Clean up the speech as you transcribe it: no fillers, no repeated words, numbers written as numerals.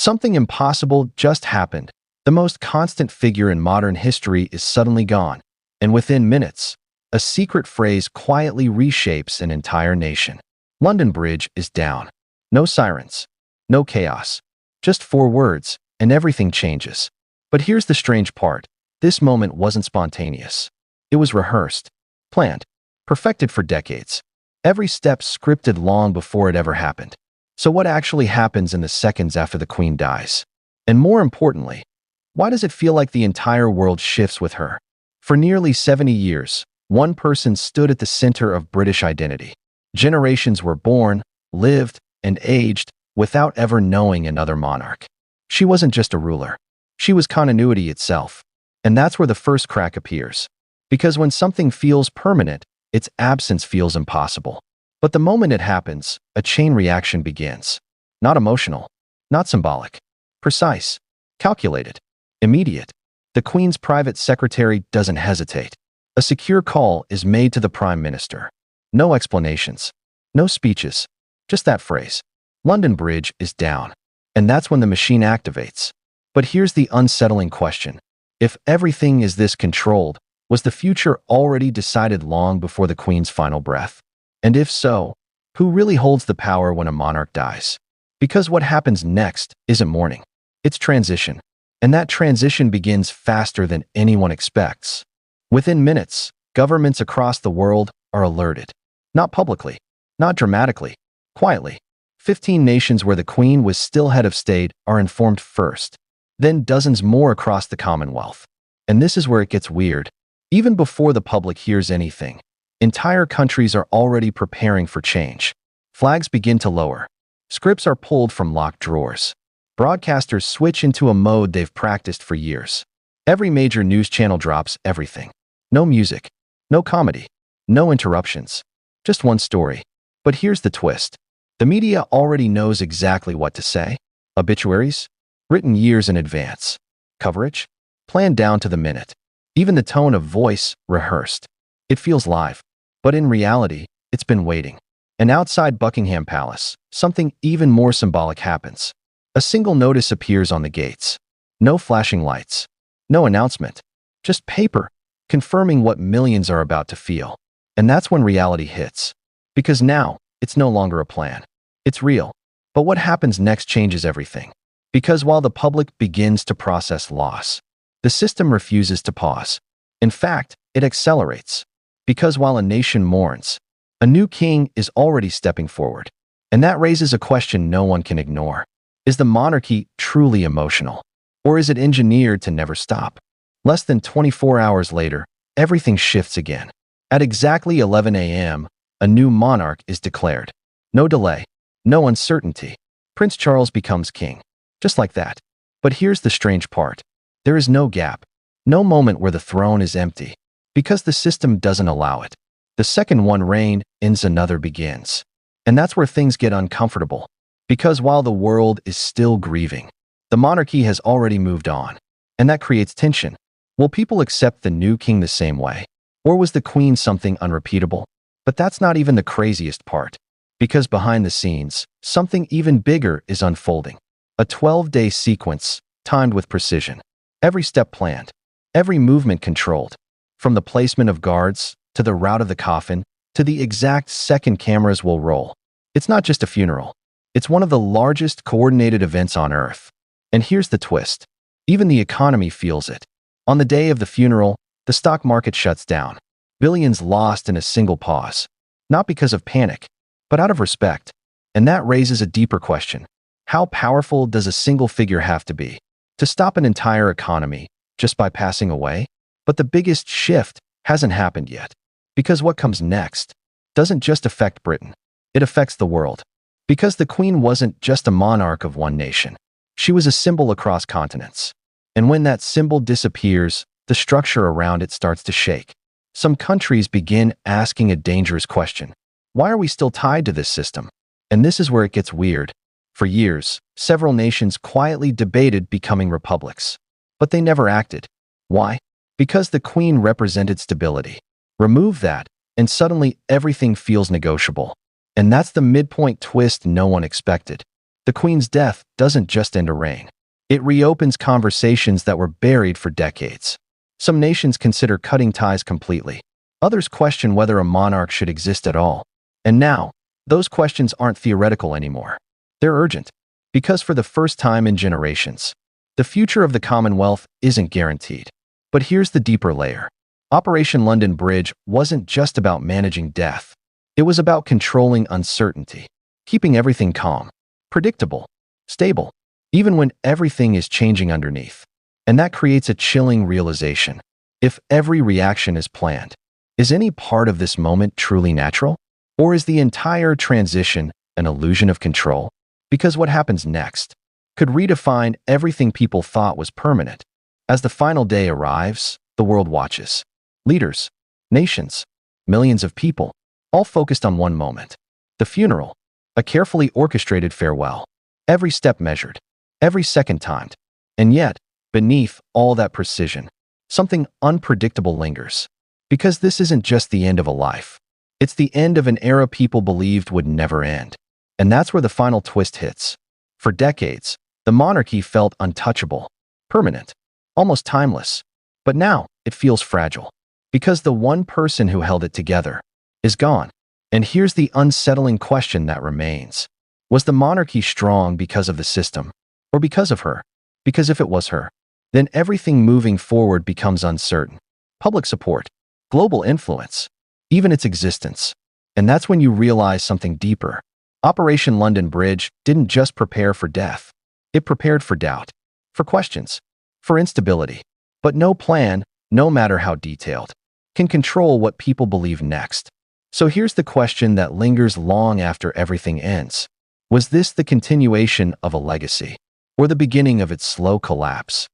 Something impossible just happened. The most constant figure in modern history is suddenly gone, and within minutes, a secret phrase quietly reshapes an entire nation. London Bridge is down. No sirens, no chaos, just 4 words, and everything changes. But here's the strange part. This moment wasn't spontaneous. It was rehearsed, planned, perfected for decades. Every step scripted long before it ever happened. So what actually happens in the seconds after the Queen dies? And more importantly, why does it feel like the entire world shifts with her? For nearly 70 years, one person stood at the center of British identity. Generations were born, lived, and aged without ever knowing another monarch. She wasn't just a ruler. She was continuity itself. And that's where the first crack appears. Because when something feels permanent, its absence feels impossible. But the moment it happens, a chain reaction begins. Not emotional, not symbolic, precise, calculated, immediate. The Queen's private secretary doesn't hesitate. A secure call is made to the Prime Minister. No explanations, no speeches, just that phrase. London Bridge is down. And that's when the machine activates. But here's the unsettling question. If everything is this controlled, was the future already decided long before the Queen's final breath? And if so, who really holds the power when a monarch dies? Because what happens next isn't mourning, it's transition. And that transition begins faster than anyone expects. Within minutes, governments across the world are alerted. Not publicly, not dramatically, quietly. 15 nations where the Queen was still head of state are informed first. Then dozens more across the Commonwealth. And this is where it gets weird. Even before the public hears anything, entire countries are already preparing for change. Flags begin to lower. Scripts are pulled from locked drawers. Broadcasters switch into a mode they've practiced for years. Every major news channel drops everything. No music, no comedy, no interruptions. Just one story. But here's the twist. The media already knows exactly what to say. Obituaries? Written years in advance. Coverage? Planned down to the minute. Even the tone of voice rehearsed. It feels live. But in reality, it's been waiting. And outside Buckingham Palace, something even more symbolic happens. A single notice appears on the gates. No flashing lights. No announcement. Just paper, confirming what millions are about to feel. And that's when reality hits. Because now, it's no longer a plan. It's real. But what happens next changes everything. Because while the public begins to process loss, the system refuses to pause. In fact, it accelerates. Because while a nation mourns, a new king is already stepping forward. And that raises a question no one can ignore. Is the monarchy truly emotional? Or is it engineered to never stop? Less than 24 hours later, everything shifts again. At exactly 11 a.m., a new monarch is declared. No delay, no uncertainty. Prince Charles becomes king. Just like that. But here's the strange part. There is no gap. No moment where the throne is empty. Because the system doesn't allow it. The second one reign ends, another begins. And that's where things get uncomfortable. Because while the world is still grieving, the monarchy has already moved on. And that creates tension. Will people accept the new king the same way? Or was the Queen something unrepeatable? But that's not even the craziest part. Because behind the scenes, something even bigger is unfolding. A 12-day sequence, timed with precision. Every step planned. Every movement controlled. From the placement of guards, to the route of the coffin, to the exact second cameras will roll. It's not just a funeral. It's one of the largest coordinated events on Earth. And here's the twist. Even the economy feels it. On the day of the funeral, the stock market shuts down. Billions lost in a single pause. Not because of panic, but out of respect. And that raises a deeper question. How powerful does a single figure have to be to stop an entire economy just by passing away? But the biggest shift hasn't happened yet. Because what comes next doesn't just affect Britain. It affects the world. Because the Queen wasn't just a monarch of one nation. She was a symbol across continents. And when that symbol disappears, the structure around it starts to shake. Some countries begin asking a dangerous question. Why are we still tied to this system? And this is where it gets weird. For years, several nations quietly debated becoming republics. But they never acted. Why? Because the Queen represented stability. Remove that, and suddenly everything feels negotiable. And that's the midpoint twist no one expected. The Queen's death doesn't just end a reign. It reopens conversations that were buried for decades. Some nations consider cutting ties completely. Others question whether a monarch should exist at all. And now, those questions aren't theoretical anymore. They're urgent. Because for the first time in generations, the future of the Commonwealth isn't guaranteed. But here's the deeper layer. Operation London Bridge wasn't just about managing death. It was about controlling uncertainty, keeping everything calm, predictable, stable, even when everything is changing underneath. And that creates a chilling realization. If every reaction is planned, is any part of this moment truly natural? Or is the entire transition an illusion of control? Because what happens next could redefine everything people thought was permanent. As the final day arrives, the world watches. Leaders, nations, millions of people, all focused on one moment. The funeral, a carefully orchestrated farewell. Every step measured, every second timed. And yet, beneath all that precision, something unpredictable lingers. Because this isn't just the end of a life. It's the end of an era people believed would never end. And that's where the final twist hits. For decades, the monarchy felt untouchable, permanent, almost timeless. But now, it feels fragile. Because the one person who held it together is gone. And here's the unsettling question that remains. Was the monarchy strong because of the system? Or because of her? Because if it was her, then everything moving forward becomes uncertain. Public support, global influence, even its existence. And that's when you realize something deeper. Operation London Bridge didn't just prepare for death. It prepared for doubt, for questions, for instability. But no plan, no matter how detailed, can control what people believe next. So here's the question that lingers long after everything ends. Was this the continuation of a legacy, or the beginning of its slow collapse?